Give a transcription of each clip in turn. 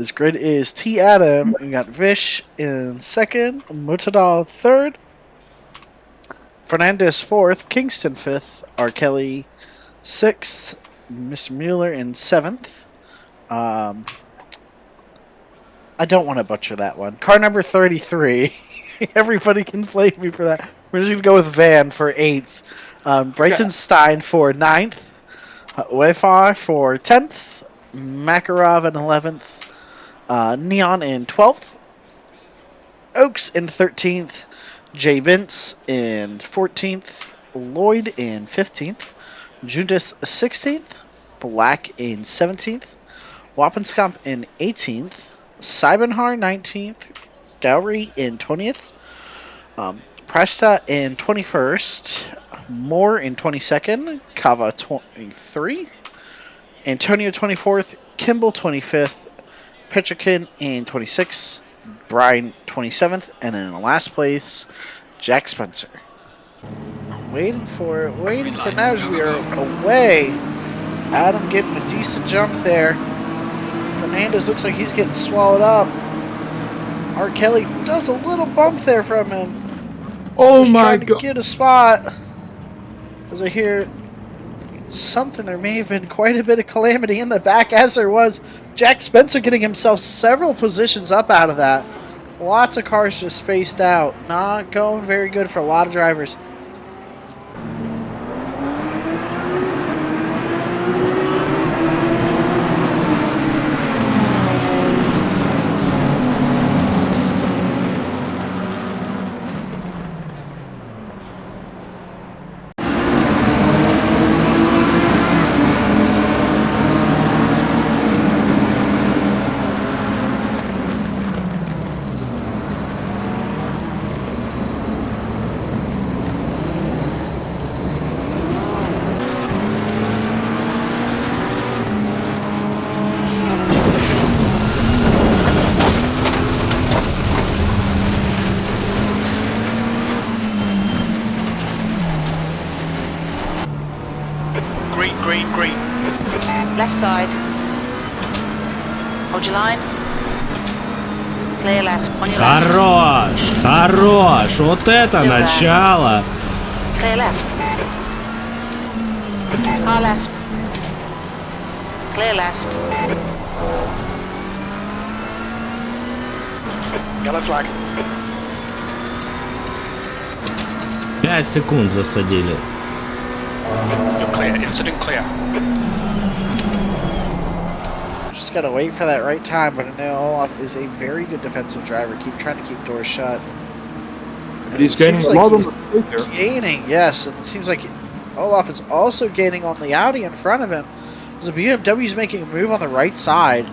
This grid is T. Adam. We got Vish in second, Mutadal third, Fernandez fourth, Kingston fifth, R. Kelly sixth, Mr. Mueller in seventh. I don't want to butcher that one. Car number 33. Everybody can blame me for that. We're just going to go with Van for 8th. Breitenstein for 9th. Wayfar for 10th. Makarov in 11th. Neon in 12th. Oaks in 13th. Jay Vince in 14th. Lloyd in 15th. Judith 16th. Black in 17th. Wappenskamp in 18th. Seibenhar 19th. Gowrie in 20th. Presta in 21st. Moore in 22nd. Kava 23. Antonio 24th. Kimball 25th. Petrikin in 26th. Brian 27th. And then in the last place, Jack Spencer. Waiting for it. Waiting for now as we are away. Adam getting a decent jump there. Fernandez looks like he's getting swallowed up. R. Kelly does a little bump there from him. Oh Just my trying god. to get a spot. As I hear something, there may have been quite a bit of calamity in the back, as there was. Jack Spencer getting himself several positions up out of that. Lots of cars just spaced out. Not going very good for a lot of drivers. Green. Left side. Hold your line. Clear left. On your left. Хорош! Вот это начало! Clear left. Car left. Clear left. Yellow flag. 5 секунд засадили. You're clear. Incident clear. Just gotta wait for that right time, but I know Olaf is a very good defensive driver. Keep trying to keep doors shut. And He's gaining a lot on the plate here. Gaining, yes, and it seems like Olaf is also gaining on the Audi in front of him. The BMW is making a move on the right side,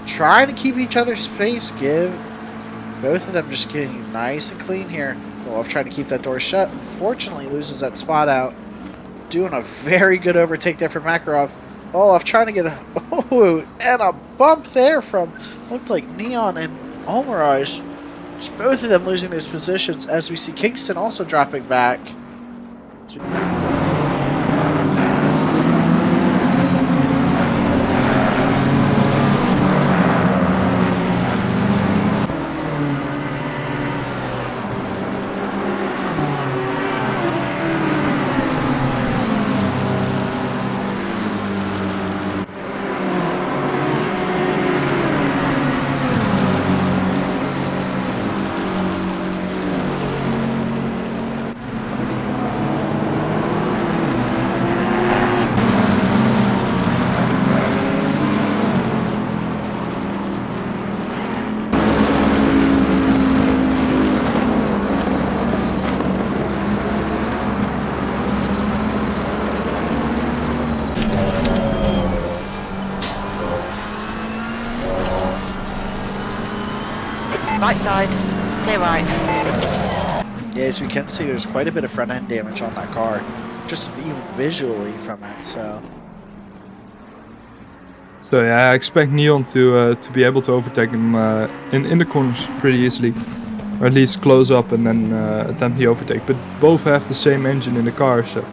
trying to keep each other space. Give both of them just getting nice and clean here. Olaf trying to keep that door shut. Unfortunately, loses that spot out. Doing a very good overtake there for Makarov. Olaf trying to get a and a bump there from looked like Neon and Almirage. Just both of them losing those positions as we see Kingston also dropping back. Right side. Clear right. Yeah, as we can see, there's quite a bit of front end damage on that car, just even visually from it. So yeah, I expect Neon to be able to overtake him in the corners pretty easily, or at least close up and then attempt the overtake. But both have the same engine in the car, so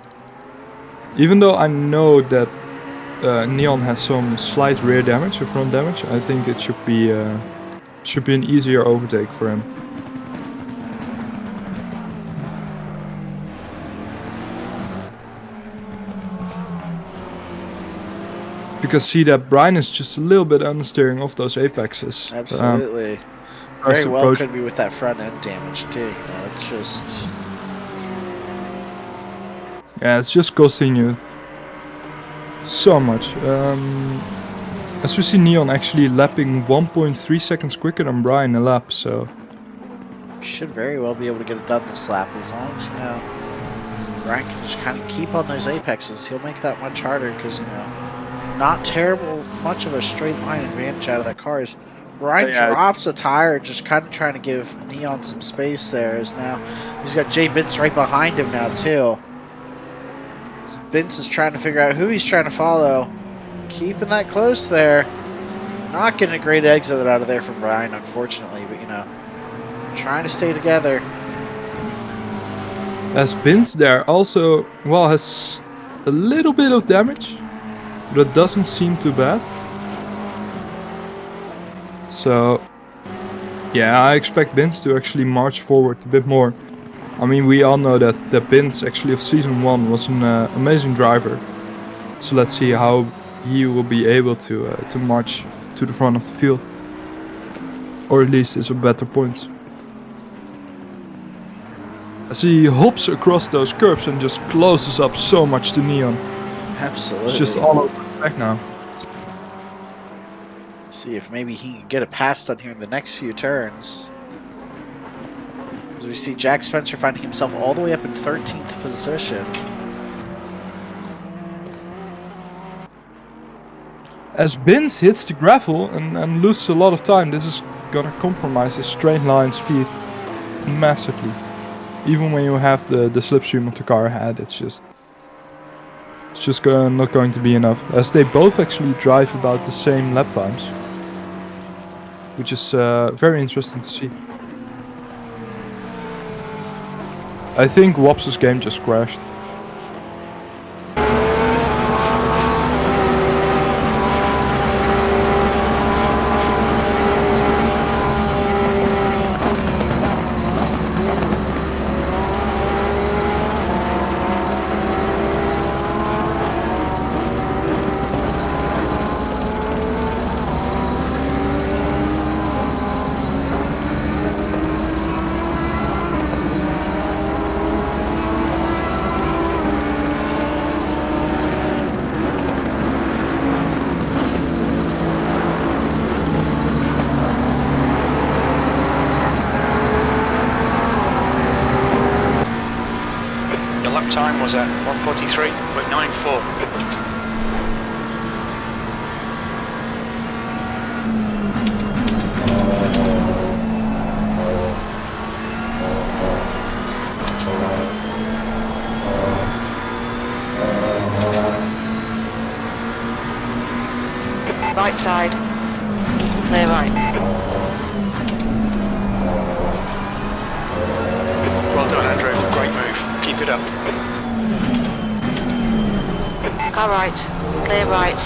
even though I know that Neon has some slight rear damage or front damage, I think it should be an easier overtake for him. You can see that Brian is just a little bit understeering off those apexes. Absolutely. Very well could be with that front end damage too. You know, it's just... Yeah, it's just costing you so much. As we see Neon actually lapping 1.3 seconds quicker than Brian a lap, so... Should very well be able to get it done this lap as long as, you know, Brian can just kind of keep on those apexes. He'll make that much harder because, you know, not terrible much of a straight line advantage out of that car. As Brian drops a tire, just kind of trying to give Neon some space there. As now he's got Jay Vince right behind him now too. Vince is trying to figure out who he's trying to follow. Keeping that close there. Not getting a great exit out of there from Brian, unfortunately, but you know, trying to stay together. As Vince there also, well, has a little bit of damage. But it doesn't seem too bad. So, yeah, I expect Vince to actually march forward a bit more. I mean, we all know that Vince actually of Season 1 was an amazing driver. So let's see how he will be able to march to the front of the field. Or at least is a better points. As he hops across those curbs and just closes up so much to Neon. Absolutely. It's just all over the back now. See if maybe he can get a pass done here in the next few turns. As we see Jack Spencer finding himself all the way up in 13th position. As Vince hits the gravel and loses a lot of time, this is gonna compromise his straight line speed massively. Even when you have the slipstream of the car ahead, it's just not going to be enough, as they both actually drive about the same lap times, which is very interesting to see. I think Wops' game just crashed. Time was at 1:43.94. Right side. Clear right. Well done, Andrew. Great move. Keep it up. Car right. Clear right.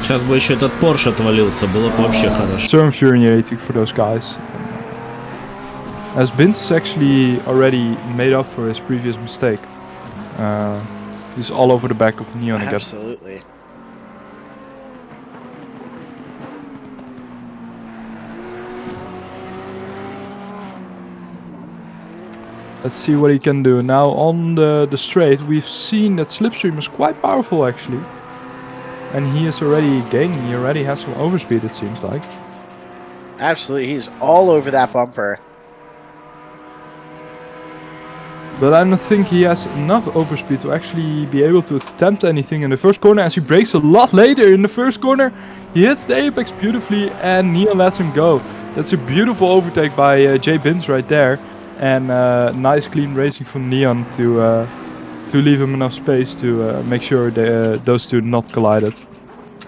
Сейчас бы еще этот Porsche отвалился, было бы вообще хорошо. So infuriating for those guys. As Vince is actually already made up for his previous mistake. He's all over the back of Neon again. Absolutely. Let's see what he can do. Now on the straight, we've seen that slipstream is quite powerful actually. And he is already gaining, he already has some overspeed it seems like. Absolutely, he's all over that bumper. But I don't think he has enough overspeed to actually be able to attempt anything in the first corner, as he brakes a lot later in the first corner. He hits the apex beautifully and Neon lets him go. That's a beautiful overtake by Jay Bins right there. And nice clean racing from Neon to to leave him enough space to make sure those two not collided.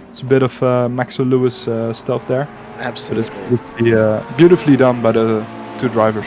It's a bit of Max Lewis stuff there, but Absolutely. it's beautifully done by the two drivers.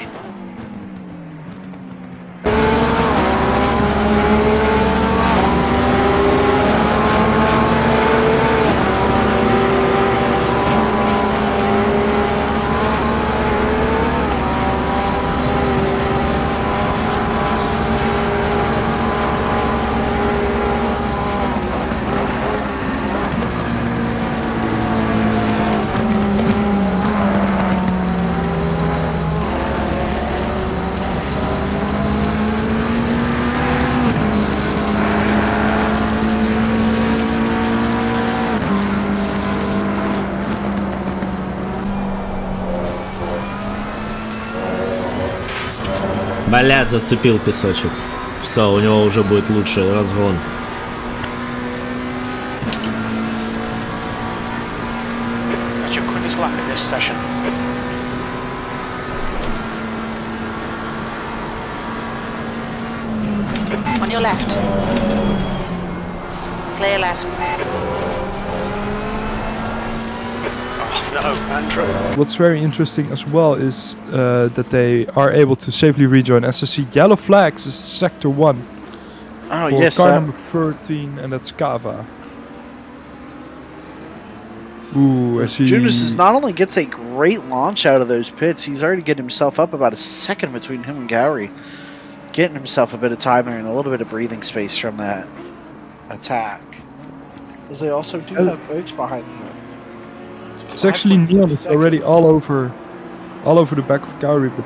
Блядь, зацепил песочек. Все, у него уже будет лучший разгон. That's your quickest lap in this session. On your left. Clear left. Oh, no, Andrew. What's very interesting as well is that they are able to safely rejoin. As I see yellow flags is sector 1 Oh, for yes. car number 13, and that's Kava. Ooh, I see. Jonas not only gets a great launch out of those pits, he's already getting himself up about a second between him and Gowrie. Getting himself a bit of time there and a little bit of breathing space from that attack. As they also do have Oaks behind them. It's actually Neon is already all over the back of Gowrie, but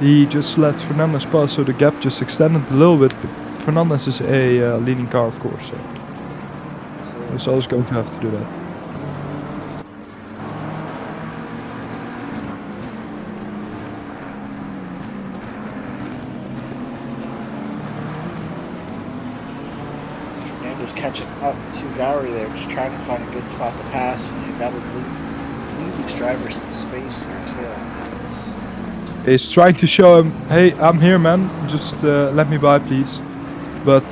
he just let Fernandez pass, so the gap just extended a little bit. But Fernandez is a leading car, of course, so he's always going to have to do that. Fernandez catching up to Gowrie there, just trying to find a good spot to pass, and you gotta leave these drivers some space here too. He's trying to show him, hey, I'm here, man. Just let me by, please. But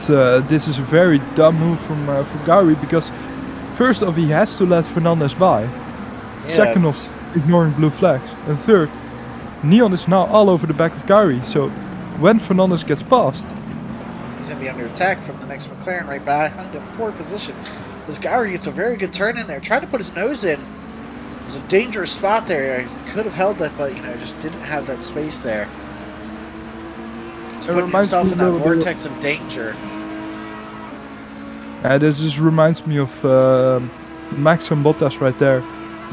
this is a very dumb move from Gowrie, because first off, he has to let Fernandez by. Yeah, Second off, ignoring blue flags. And third, Neon is now all over the back of Gowrie. So when Fernandez gets past, he's going to be under attack from the next McLaren right behind him, 4th position. This Gowrie gets a very good turn in there, trying to put his nose in. It's a dangerous spot there. He could have held it, but just didn't have that space there. He's putting himself in that vortex of danger. this just reminds me of Max and Bottas right there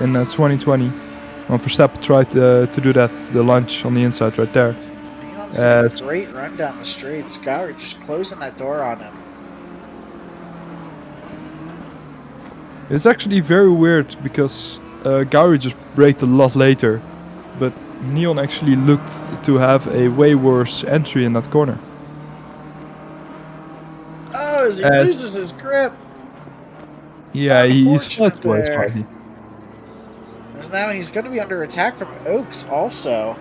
in 2020. When Verstappen tried to do that, the launch on the inside right there. Neon's got a great run down the straights. Gowrie just closing that door on him. It's actually very weird because Gowrie just braked a lot later, but Neon actually looked to have a way worse entry in that corner. Oh, as he loses his grip. Yeah, he's Unfortunate flat twice, there. slightly. As now he's going to be under attack from Oaks also.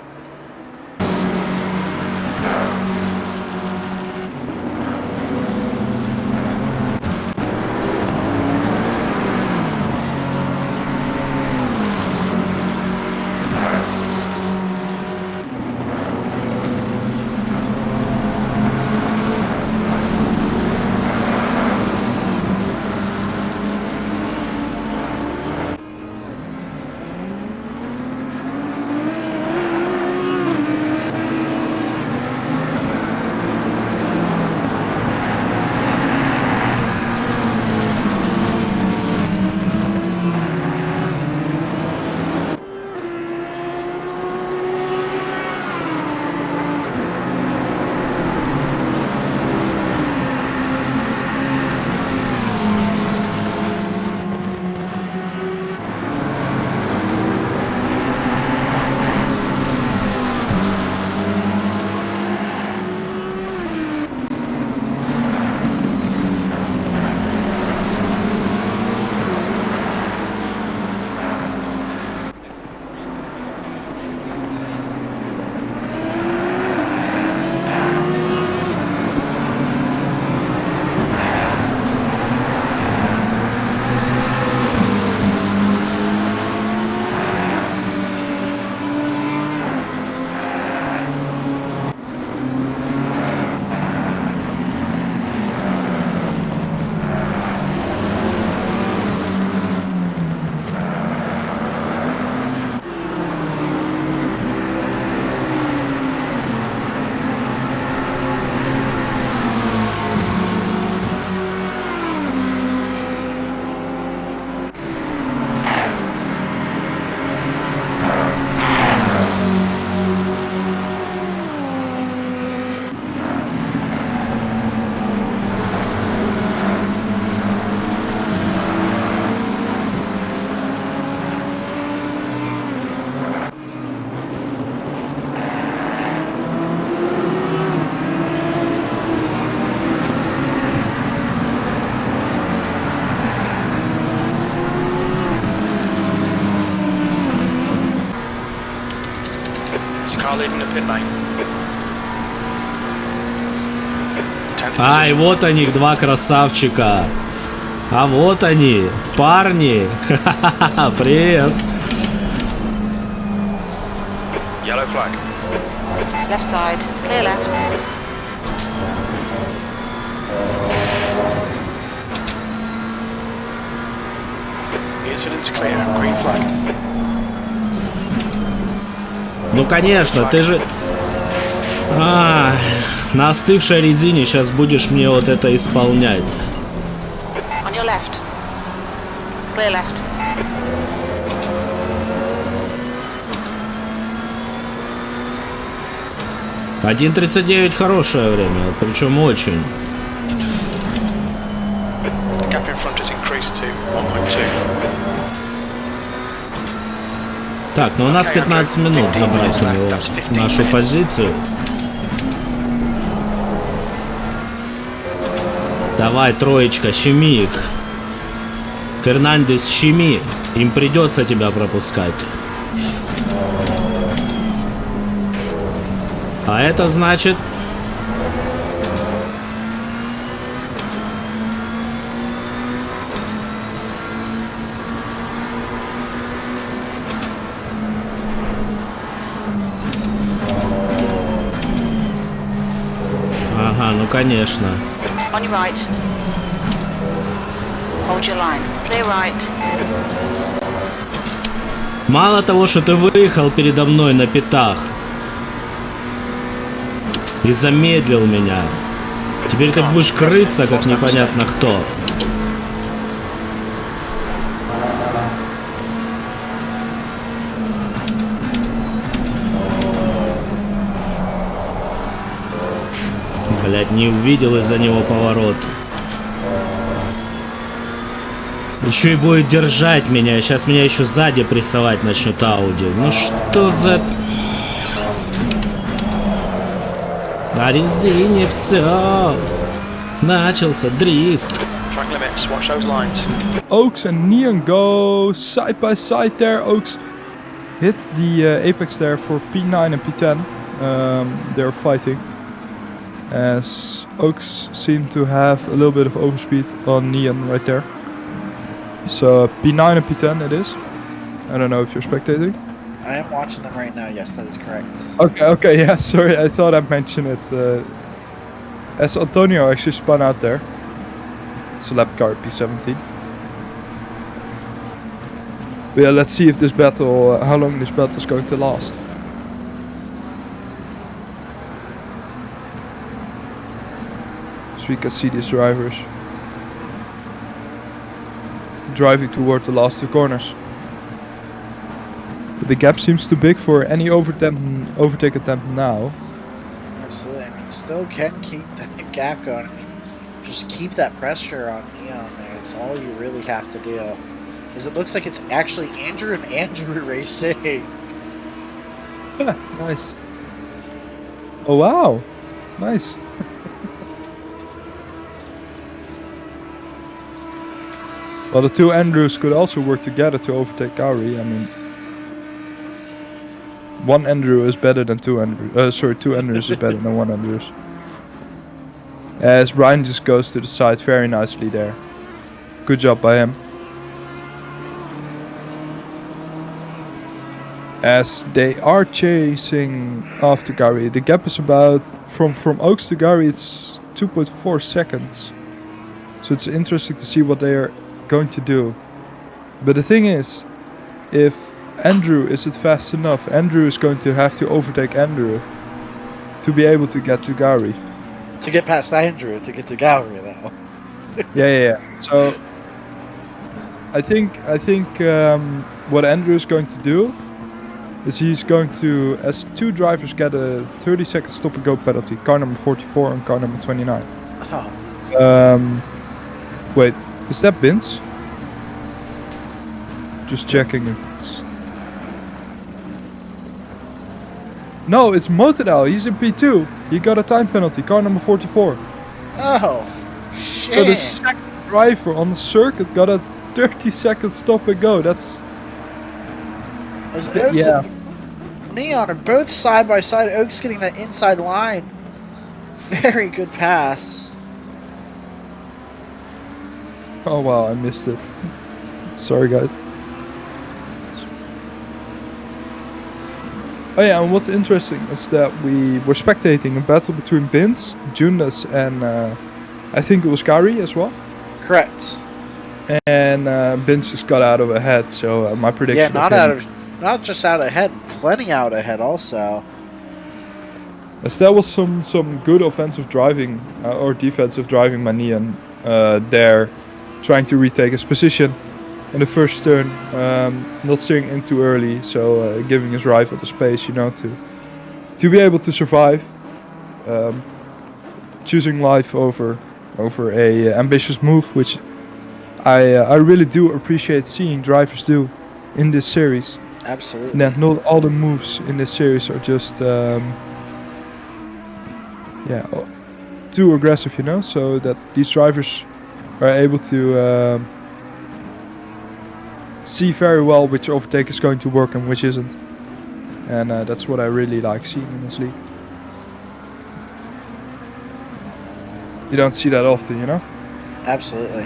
car leaving the pit lane. Ай, вот они, два красавчика. А вот они, парни. Привет. Yellow flag. Left side, clear left. The incident's clear. Green flag. Ну конечно, ты же... на остывшей резине сейчас будешь мне вот это исполнять. On your left. Clear left. — 1:39 хорошее время, причем очень. The gap in front has increased to 1.2. Так, ну у нас 15 минут забрать у него нашу позицию. Давай, троечка, щеми их. Фернандес, щеми. Им придется тебя пропускать. А это значит... Ага, ну конечно. On your right. Hold your line. Clear right. Мало того, что ты выехал передо мной на пятах и замедлил меня, теперь ты будешь крыться, как непонятно кто. Блять, не увидел из-за него поворот. Еще и будет держать меня. Сейчас меня еще сзади прессовать начнет Ауди. Ну что за... На резине все. Начался дрист. Track limits. Watch those lines. Oaks and Neon go side by side there. Oaks hit the apex there for P9 and P10. They're fighting. As Oaks seem to have a little bit of overspeed on Neon right there. So P9 and P10 it is. I don't know if you're spectating. I am watching them right now. Yes, that is correct. Okay, yeah, sorry, I thought I'd mention it. As Antonio actually spun out there. It's a lap car P17. But yeah, let's see if this battle, how long this battle is going to last. So we can see these drivers driving toward the last two corners. But the gap seems too big for any overtake attempt now. Absolutely. I mean, still can keep that gap going. I mean, just keep that pressure on Neon there. It's all you really have to do. Because it looks like it's actually Andrew and Andrew racing. Nice. Oh wow. Nice. Well, the two Andrews could also work together to overtake Gary. I mean, one Andrew is better than two Andrews. Two Andrews is better than one Andrews. As Brian just goes to the side very nicely there. Good job by him. As they are chasing after Gary, the gap is about from Oaks to Gary. It's 2.4 seconds. So it's interesting to see what they are going to do. But the thing is, if Andrew isn't fast enough, Andrew is going to have to overtake Andrew to be able to get to Gary. To get past Andrew, to get to Gary, though. Yeah. So I think what Andrew is going to do is he's going to, as two drivers get a 30-second stop and go penalty, car number 44 and car number 29. Oh. Wait, is that Vince? Just checking if it's... No, it's Motodal. He's in P2. He got a time penalty, car number 44. Oh, shit. So the second driver on the circuit got a 30-second stop and go. That's... Yeah. Neon are both side by side. Oak's getting that inside line. Very good pass. Oh wow, I missed it. Sorry guys. Oh yeah, and what's interesting is that we were spectating a battle between Bins, Jundas, and I think it was Gary as well. Correct. And Bins just got out of ahead, so my prediction. Yeah, not just out ahead, plenty out ahead also. As that was some good offensive driving or defensive driving by Neon there, trying to retake his position in the first turn, not steering in too early, so giving his rival the space, you know, to be able to survive, choosing life over a ambitious move, which I really do appreciate seeing drivers do in this series. Absolutely. That not all the moves in this series are just too aggressive, you know, so that these drivers are able to see very well which overtake is going to work and which isn't, and that's what I really like seeing in this league. You don't see that often, you know. Absolutely.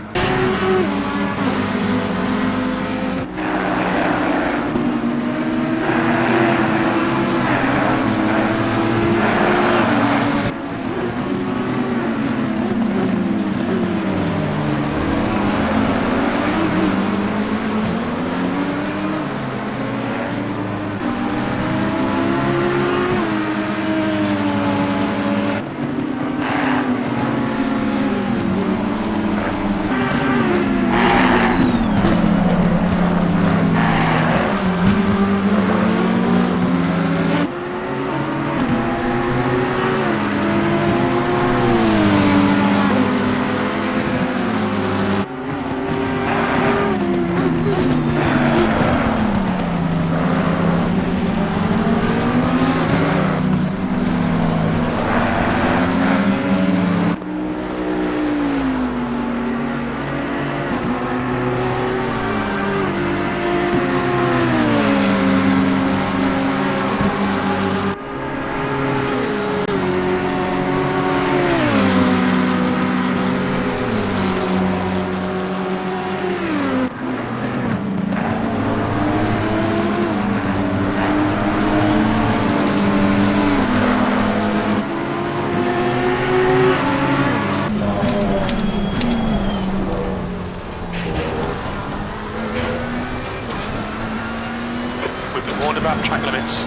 About track limits.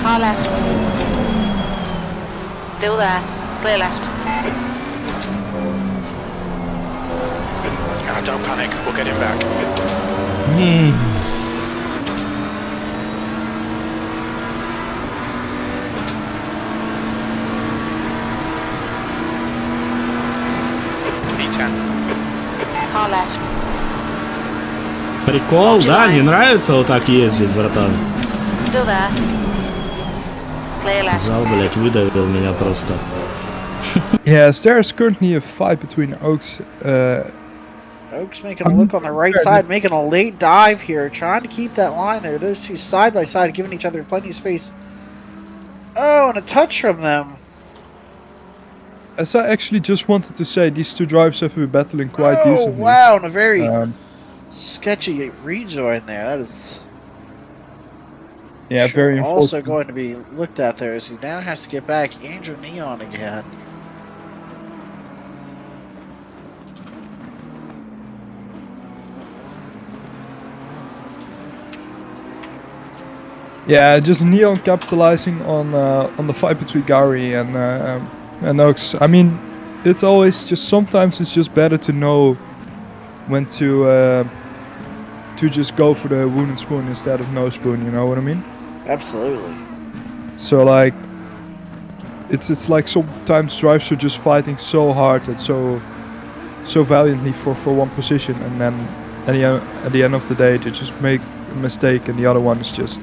Car left. Still there. Clear left. Don't panic, we'll get him back. Car left. Прикол, да? Не нравится вот так ездить, братан? Still there. Clear left. Зал, блять, выдавил меня просто. Yes, there is currently a fight between Oaks. Oak's making a look on the right side, making a late dive here, trying to keep that line there. Those two side by side, giving each other plenty of space. Oh, and a touch from them. As I actually just wanted to say, these two drivers have been battling quite decently. Oh, wow, and a very sketchy rejoin there. That is very also unfortunate. going to be looked at there as he now has to get back Andrew Neon again. Yeah, just Neon capitalizing on the fight between Gary and Oaks. I mean, it's always just sometimes it's just better to know when to just go for the wooden spoon instead of no spoon. You know what I mean? Absolutely. So like, it's like sometimes drivers are just fighting so hard and so valiantly for one position, and then at the end of the day they just make a mistake and the other one is just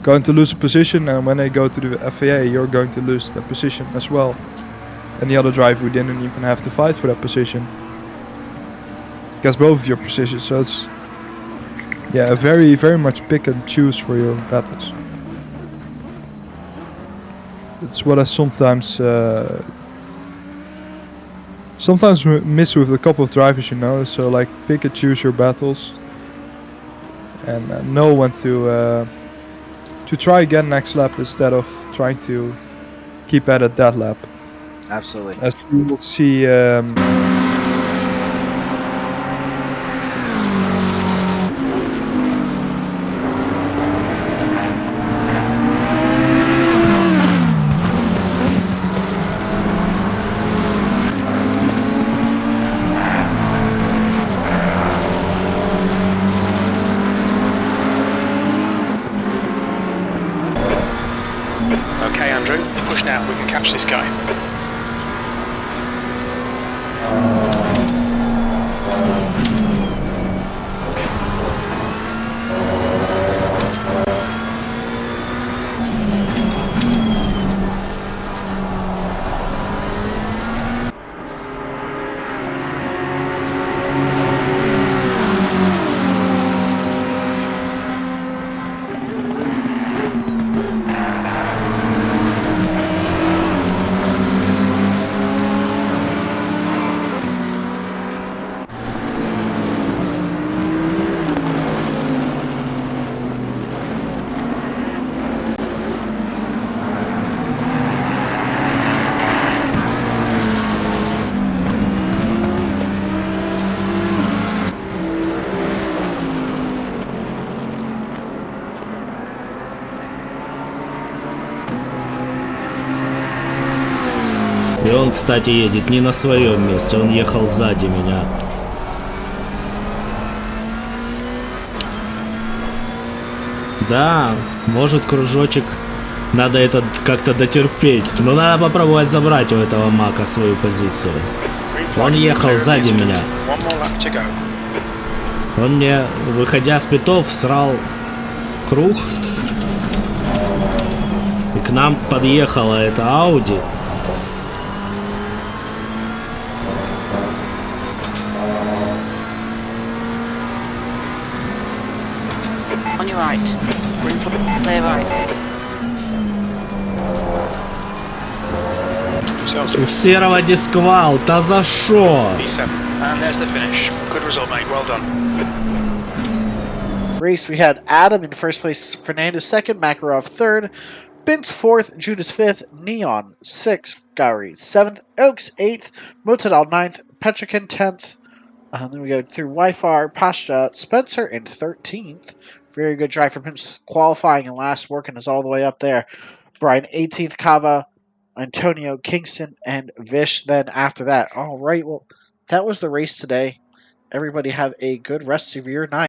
going to lose a position, and when they go to the FAA you're going to lose the position as well. and the other driver who didn't even have to fight for that position gets both of your positions. So it's very, very much pick and choose for your battles. It's what I sometimes miss with a couple of drivers, you know. So like pick and choose your battles, and know when to try again next lap instead of trying to keep at it that lap. Absolutely. As we will see. Okay, Andrew, push now. We can catch this guy. И он, кстати, едет не на своем месте, он ехал сзади меня. Да, может кружочек, надо это как-то дотерпеть. Но надо попробовать забрать у этого мака свою позицию. Он ехал сзади меня. Он мне, выходя с питов, срал круг. И к нам подъехала эта Ауди. On your right. Clear right. У серого дисквал, та за шо? And there's the finish. Good result, mate. Well done. Race, we had Adam in first place, Fernandez second, Makarov third, Bintz fourth, Judas fifth, Neon sixth, Gowrie seventh, Oaks eighth, Motadal ninth, Petrikin 10th. Then we go through Wi-Fi, Pasha, Spencer in 13th. Very good drive for Bintz, qualifying and last, working us all the way up there. Brian 18th, Kava, Antonio, Kingston, and Vish then after that. All right, well, that was the race today. Everybody have a good rest of your night.